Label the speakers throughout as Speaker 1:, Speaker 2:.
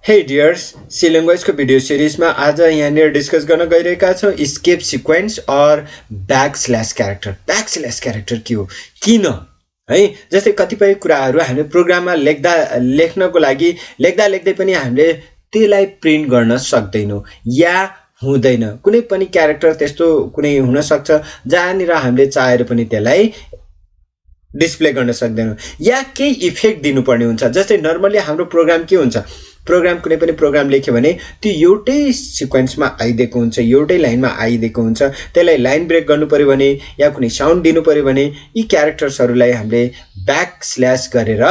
Speaker 1: Hey dears, C language को video सिरिजमा आज यहाँनिर डिस्कस गर्न गइरहेका छौं स्केप सिक्वेन्स और बैकस्लैश क्यारेक्टर। बैकस्लैश क्यारेक्टर के हो, किन है? जस्तै कतिपय कुराहरू हामीले प्रोग्राममा लेख्नको लागि लेख्दै पनि हामीले त्यसलाई प्रिन्ट गर्न सक्दैनौं या हुँदैन। कुनै पनि क्यारेक्टर त्यस्तो कुनै हुन सक्छ जहाँनिर हामीले चाहेर पनि त्यसलाई डिस्प्ले गर्न सक्दैनौं या केही इफेक्ट दिनुपर्ने हुन्छ। जस्तै नर्मली हाम्रो प्रोग्राम के हुन्छ, प्रोग्राम कुनै पनि प्रोग्राम लेख्यो भने त्यो एउटै सिक्वेन्समा आइदिएको हुन्छ, एउटै लाइनमा आइदिएको हुन्छ। त्यसलाई लाइन ब्रेक गर्नु पर्यो भने या कुनै साउन्ड दिनु पर्यो भने यी क्यारेक्टर्सहरूलाई हामीले ब्याकस्ल्याश गरेर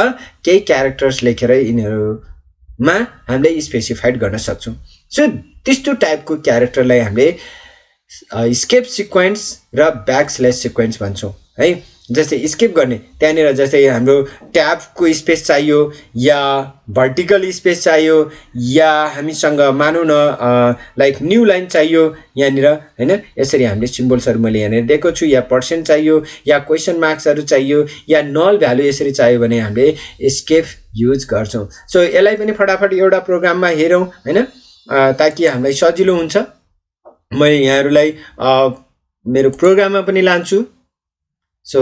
Speaker 1: केही क्यारेक्टर्स लेखेर यिनीहरुमा हामीले स्पेसिफाइड गर्न सक्छौं। सो त्यस्तो टाइपको क्यारेक्टरलाई हामीले स्केप सिक्वेन्स र ब्याकस्ल्याश सिक्वेन्स भन्छौं है। जस्तै स्केप गर्ने त्यहाँनिर जस्तै हाम्रो ट्याबको स्पेस चाहियो या भर्टिकल स्पेस चाहियो या हामीसँग मानौ न लाइक न्यू लाइन चाहियो यहाँनिर हैन। यसरी हामीले सिम्बल्सहरु मैले यहाँनिर दिएको छु या पर्सेन्ट चाहियो या क्वेशन मार्क्सहरु चाहियो या नल भ्यालु यसरी चाहियो भने हामीले स्केप युज गर्छौं। सो यसलाई पनि फटाफट एउटा प्रोग्राममा हेरौं हैन, ताकि हामीलाई सजिलो हुन्छ। म यहाँहरुलाई मेरो प्रोग्राममा पनि लान्छु। सो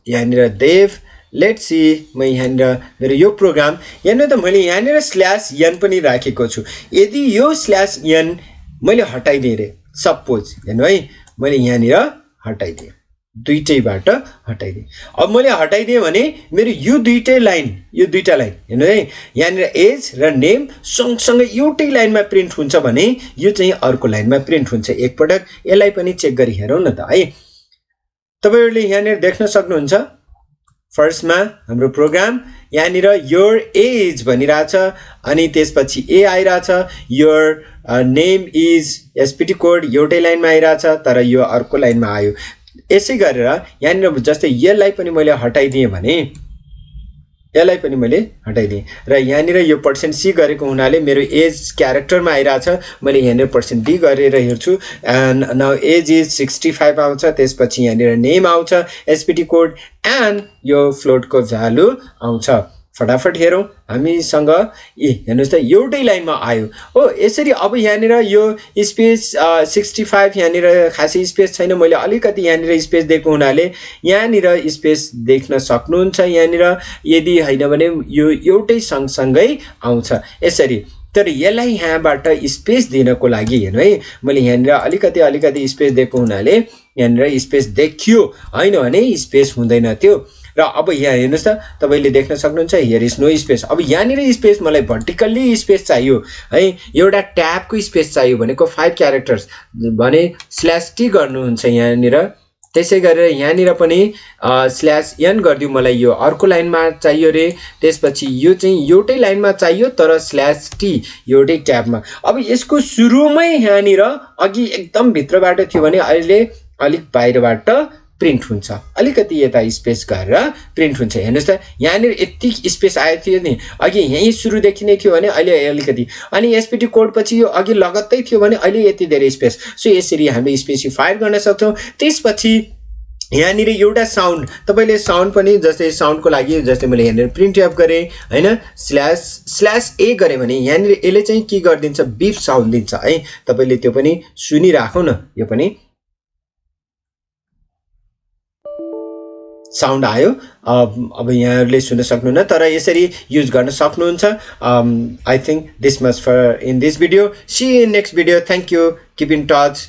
Speaker 1: यहाँनिर देव लेट्स सी, म यहाँनिर मेरो यो प्रोग्राम यहाँनिर त मैले यहाँनिर /n पनि राखेको छु। यदि यो /n मैले हटाइदिए रे सपोज हेर्नु है, मैले यहाँनिर हटाइदिए, दुईटैबाट हटाइदिए। अब मैले हटाइदिए भने मेरो यो दुईटा लाइन हेर्नु है, यहाँनिर एज र नेम सँगसँगै एउटै लाइनमा प्रिन्ट हुन्छ भने यो चाहिँ अर्को लाइनमा प्रिन्ट हुन्छ। एकपटक यसलाई पनि चेक गरी हेरौँ न त है। तपाईहरुले यहाँनिर देख्न सक्नुहुन्छ फर्स्टमा हाम्रो प्रोग्राम यहाँनिर योर एज भनिरहेछ अनि त्यसपछि ए आइरहेछ, योर नेम इज SPTcode एउटै लाइनमा आइरहेछ तर यो अर्को लाइनमा आयो। यसै गरेर यहाँनिर जस्तै यसलाई पनि मैले हटाइदिए भने यसलाई पनि मैले हटाइदिए र यहाँनिर यो %C गरेको हुनाले मेरो एज क्यारेक्टरमा आइरहेछ। मैले यहाँनिर %D गरेर हेर्छु एन्ड नाउ एज इज 65 आउँछ। त्यसपछि यहाँनिर नेम आउँछ SPTcode एन्ड यो फ्लोटको भ्यालु आउँछ। फटाफट हेरौं हामीसँग हेर्नुस् त एउटै लाइनमा आयो हो। यसरी अब यहाँनिर यो स्पेस 65 यहाँनिर खासै स्पेस छैन, मैले अलिकति यहाँनिर स्पेस दिएको हुनाले यहाँनिर स्पेस देख्न सक्नुहुन्छ यहाँनिर। यदि हैन भने यो एउटै सँगसँगै आउँछ यसरी। तर यसलाई यहाँबाट स्पेस दिनको लागि हेर्नु है, मैले यहाँनिर अलिकति स्पेस दिएको हुनाले यहाँनिर स्पेस देखियो, हैन भने स्पेस हुँदैन थियो। र अब यहाँ हेर्नुस् त तपाईले देख्न सक्नुहुन्छ हियर इज नो स्पेस। अब यहाँनिर स्पेस मलाई भर्टिकल्ली स्पेस चाहियो है, एउटा ट्याबको स्पेस चाहियो भनेको 5 क्यारेक्टर्स भने /t गर्नुहुन्छ यहाँनिर। त्यसै गरेर यहाँनिर पनि /n गर्दिउ, मलाई यो अर्को लाइनमा चाहियो रे। त्यसपछि यो चाहिँ एउटै लाइनमा चाहियो तर /t एउटै ट्याबमा। अब यसको सुरुमै यहाँनिर अघि एकदम भित्रबाट थियो भने अहिले अलिक बाहिरबाट प्रिन्ट हुन्छ, अलिकति यता स्पेस गरेर प्रिन्ट हुन्छ। हेर्नुस् त यहाँनिर यति स्पेस आएको थियो नि, अघि यही सुरुदेखि नै थियो भने अहिले अलिकति, अनि SPTcode पछि यो अघि लगत्तै थियो भने अहिले यति धेरै स्पेस। सो यसरी हामीले स्पेसिफाई गर्न सक्छौं। त्यसपछि यहाँनिर एउटा साउन्ड, तपाईले साउन्ड पनि जस्तै साउन्डको लागि जस्तै मैले यहाँनिर प्रिन्ट एफ गरे हैन, /a गरे भने यहाँनिर यसले चाहिँ के गर्दिन्छ, बीप साउन्ड दिन्छ है। तपाईले त्यो पनि सुनिराखौ न, यो पनि साउन्ड आयो। अब यहाँहरुले सुन्न सक्नुहुन्न तर यसरी युज गर्न सक्नुहुन्छ। I think this much for in this video. See you in next video. Thank you. Keep in touch.